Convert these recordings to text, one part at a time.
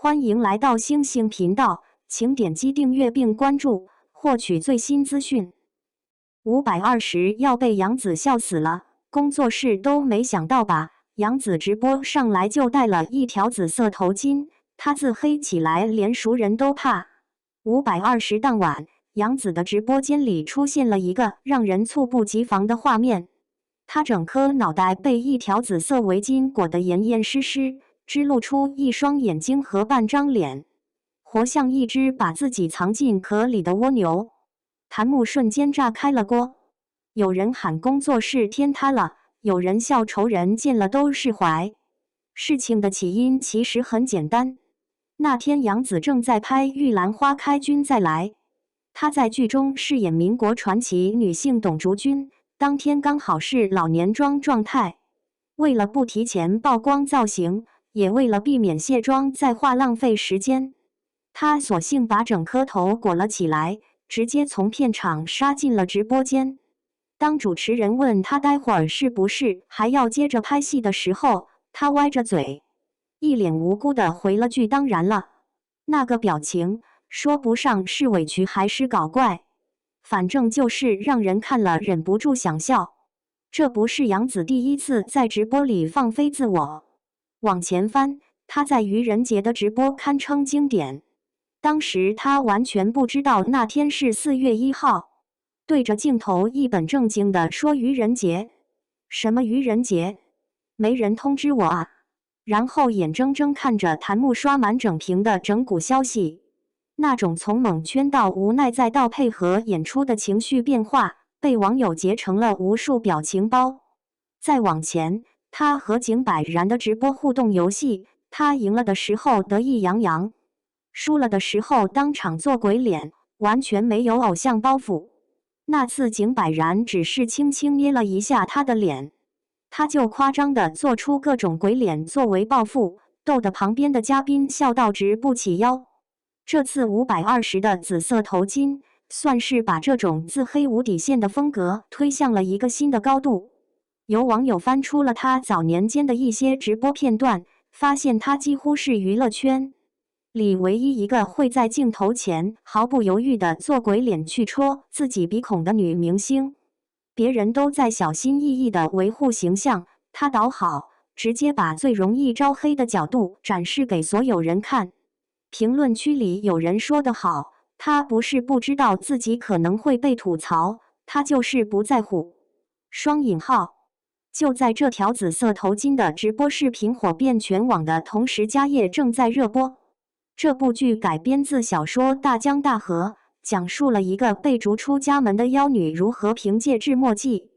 欢迎来到星星频道，请点击订阅并关注，获取最新资讯。520要被杨紫笑死了，工作室都没想到吧？杨紫直播上来就戴了一条紫色头巾，她自黑起来连熟人都怕。520当晚，杨紫的直播间里出现了一个让人猝不及防的画面，她整颗脑袋被一条紫色围巾裹得严严实实，只露出一双眼睛和半张脸，活像一只把自己藏进壳里的蜗牛。弹幕瞬间炸开了锅，有人喊工作室天塌了，有人笑仇人见了都释怀。事情的起因其实很简单，那天杨紫正在拍《玉兰花开君再来》，她在剧中饰演民国传奇女性董竹君，当天刚好是老年妆状态。为了不提前曝光造型，也为了避免卸妆再化浪费时间，她索性把整颗头裹了起来，直接从片场杀进了直播间。当主持人问她待会儿是不是还要接着拍戏的时候，她歪着嘴，一脸无辜地回了句当然了。那个表情说不上是委屈还是搞怪，反正就是让人看了忍不住想笑。这不是杨紫第一次在直播里放飞自我，往前翻，她在愚人节的直播堪称经典。当时她完全不知道那天是4月1号，对着镜头一本正经地说愚人节。什么愚人节？没人通知我啊！然后眼睁睁看着弹幕刷满整屏的整蛊消息，那种从蒙圈到无奈再到配合演出的情绪变化，被网友截成了无数表情包。再往前，他和井柏然的直播互动游戏，他赢了的时候得意洋洋，输了的时候当场做鬼脸，完全没有偶像包袱。那次井柏然只是轻轻捏了一下他的脸，他就夸张地做出各种鬼脸作为报复，逗得旁边的嘉宾笑到直不起腰。这次520的紫色头巾，算是把这种自黑无底线的风格推向了一个新的高度。有网友翻出了他早年间的一些直播片段，发现他几乎是娱乐圈里唯一一个会在镜头前毫不犹豫地做鬼脸去戳自己鼻孔的女明星。别人都在小心翼翼地维护形象，他倒好，直接把最容易招黑的角度展示给所有人看。评论区里有人说得好，他不是不知道自己可能会被吐槽，他就是不在乎。双引号。就在这条紫色头巾的直播视频火遍全网的同时，家业正在热播。这部剧改编自小说《大江大河》，讲述了一个被逐出家门的妖女如何凭借智墨技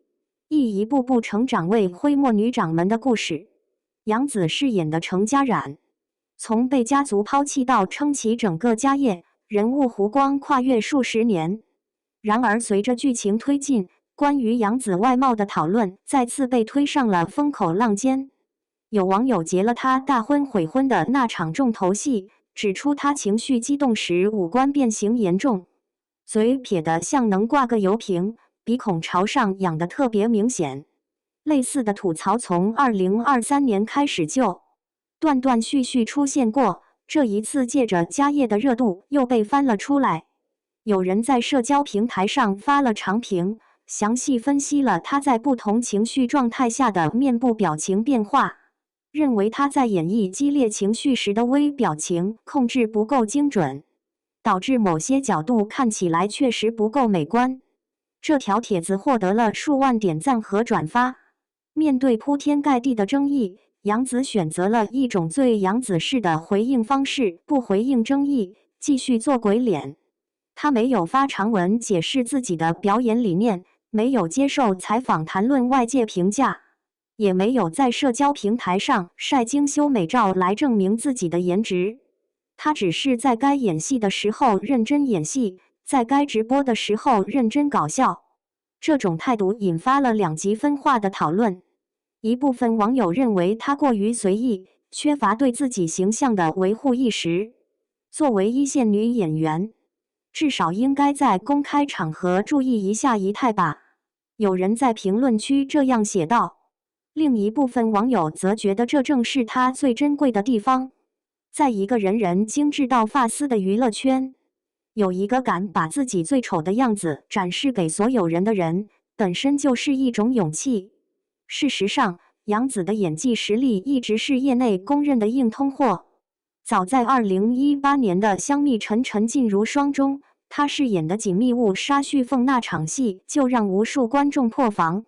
艺一步步成长为徽墨女掌门的故事。杨紫饰演的程家染，从被家族抛弃到撑起整个家业，人物弧光跨越数十年。然而随着剧情推进，关于杨紫外貌的讨论再次被推上了风口浪尖。有网友截了她大婚悔婚的那场重头戏，指出她情绪激动时五官变形严重，嘴撇得像能挂个油瓶，鼻孔朝上仰得特别明显。类似的吐槽从2023年开始就断断续续出现过，这一次借着家业的热度又被翻了出来。有人在社交平台上发了长评，详细分析了他在不同情绪状态下的面部表情变化，认为他在演绎激烈情绪时的微表情控制不够精准，导致某些角度看起来确实不够美观。这条帖子获得了数万点赞和转发。面对铺天盖地的争议，杨紫选择了一种最杨紫式的回应方式，不回应争议，继续做鬼脸。他没有发长文解释自己的表演理念，没有接受采访谈论外界评价，也没有在社交平台上晒精修美照来证明自己的颜值。他只是在该演戏的时候认真演戏，在该直播的时候认真搞笑。这种态度引发了两极分化的讨论。一部分网友认为他过于随意，缺乏对自己形象的维护意识。作为一线女演员，至少应该在公开场合注意一下仪态吧。有人在评论区这样写道。另一部分网友则觉得这正是她最珍贵的地方。在一个人人精致到发丝的娱乐圈，有一个敢把自己最丑的样子展示给所有人的人，本身就是一种勇气。事实上，杨紫的演技实力一直是业内公认的硬通货。早在2018年的《香蜜沉沉烬如霜》中，她饰演的锦觅雾杀旭凤那场戏就让无数观众破防，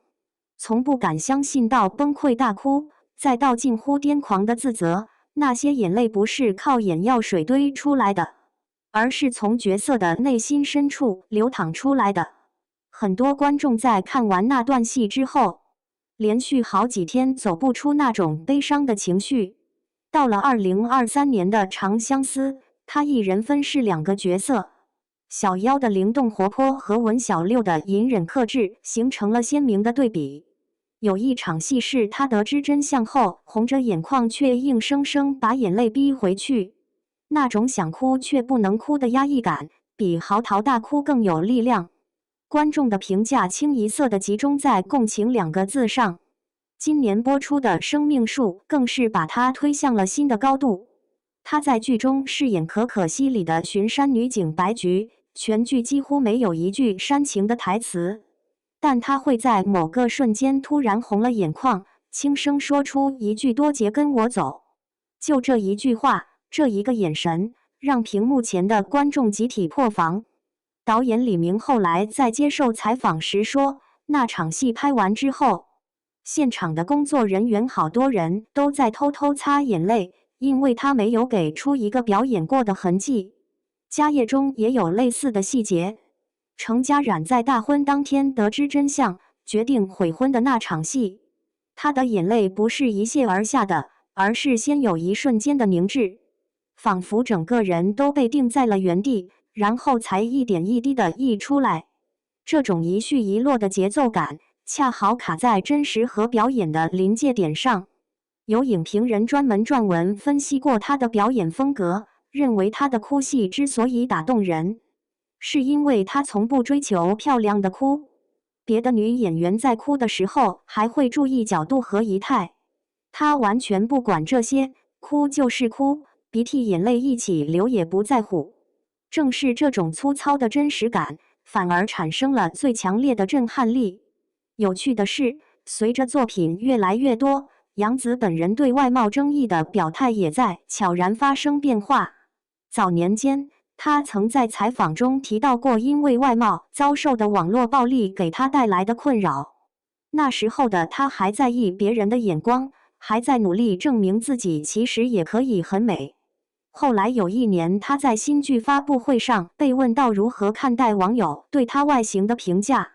从不敢相信到崩溃大哭，再到近乎癫狂的自责。那些眼泪不是靠眼药水堆出来的，而是从角色的内心深处流淌出来的。很多观众在看完那段戏之后，连续好几天走不出那种悲伤的情绪。到了2023年的《长相思》，他一人分饰2个角色，小妖的灵动活泼和文小六的隐忍克制形成了鲜明的对比。有一场戏是他得知真相后，红着眼眶却硬生生把眼泪逼回去，那种想哭却不能哭的压抑感，比嚎啕大哭更有力量。观众的评价清一色地集中在共情2个字上。今年播出的《生命树》更是把他推向了新的高度。他在剧中饰演可可西里的巡山女警白菊，全剧几乎没有一句煽情的台词。但他会在某个瞬间突然红了眼眶，轻声说出一句多杰跟我走。就这一句话，这一个眼神，让屏幕前的观众集体破防。导演李明后来在接受采访时说，那场戏拍完之后，现场的工作人员好多人都在偷偷擦眼泪，因为他没有给出一个表演过的痕迹。家业中也有类似的细节。程家染在大婚当天得知真相，决定悔婚的那场戏，他的眼泪不是一泻而下的，而是先有一瞬间的凝滞，仿佛整个人都被定在了原地，然后才一点一滴的溢出来。这种一续一落的节奏感，恰好卡在真实和表演的临界点上。有影评人专门撰文分析过他的表演风格，认为他的哭戏之所以打动人，是因为她从不追求漂亮的哭，别的女演员在哭的时候还会注意角度和仪态，她完全不管这些，哭就是哭，鼻涕眼泪一起流也不在乎。正是这种粗糙的真实感，反而产生了最强烈的震撼力。有趣的是，随着作品越来越多，杨紫本人对外貌争议的表态也在悄然发生变化。早年间，他曾在采访中提到过因为外貌遭受的网络暴力给他带来的困扰。那时候的他还在意别人的眼光，还在努力证明自己其实也可以很美。后来有一年，他在新剧发布会上被问到如何看待网友对他外形的评价，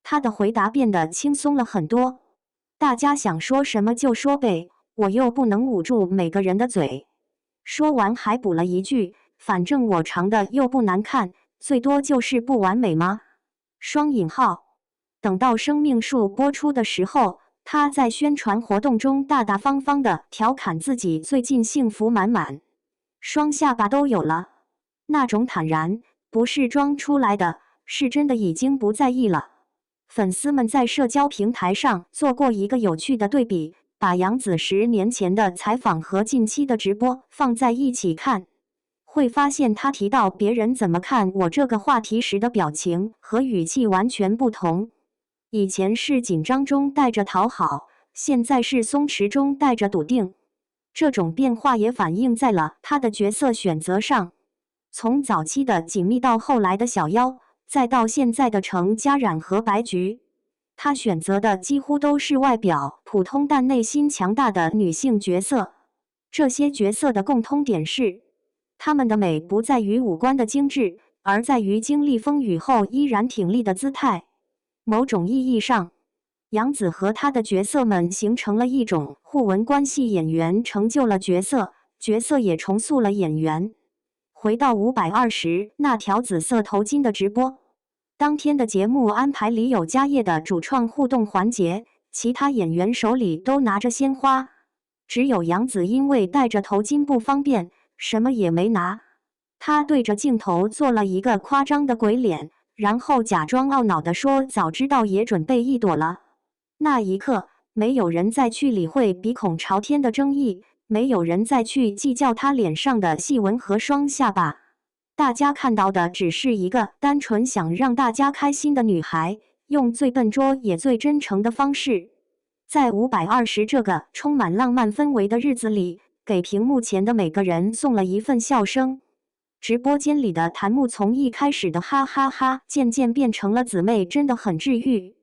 他的回答变得轻松了很多。大家想说什么就说呗，我又不能捂住每个人的嘴。说完还补了一句，反正我长得又不难看，最多就是不完美吗？双引号。等到生命树播出的时候，他在宣传活动中大大方方地调侃自己最近幸福满满，双下巴都有了。那种坦然，不是装出来的，是真的已经不在意了。粉丝们在社交平台上做过一个有趣的对比，把杨紫10年前的采访和近期的直播放在一起看，会发现他提到别人怎么看我这个话题时的表情和语气完全不同。以前是紧张中带着讨好，现在是松弛中带着笃定。这种变化也反映在了他的角色选择上，从早期的锦觅到后来的小妖，再到现在的程家染和白菊，他选择的几乎都是外表普通但内心强大的女性角色。这些角色的共通点是，她们的美不在于五官的精致，而在于经历风雨后依然挺立的姿态。某种意义上，杨紫和她的角色们形成了一种互文关系，演员成就了角色，角色也重塑了演员。回到520那条紫色头巾的直播，当天的节目安排里有家业的主创互动环节，其他演员手里都拿着鲜花，只有杨紫因为戴着头巾不方便，什么也没拿。她对着镜头做了一个夸张的鬼脸，然后假装懊恼地说：“早知道也准备一朵了。”那一刻，没有人再去理会鼻孔朝天的争议，没有人再去计较她脸上的细纹和双下巴，大家看到的只是一个单纯想让大家开心的女孩，用最笨拙也最真诚的方式，在520这个充满浪漫氛围的日子里，给屏幕前的每个人送了一份笑声。直播间里的弹幕从一开始的哈哈哈，渐渐变成了姊妹真的很治愈。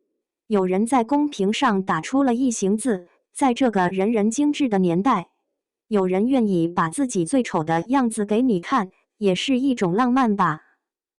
有人在公屏上打出了一行字，在这个人人精致的年代，有人愿意把自己最丑的样子给你看，也是一种浪漫吧。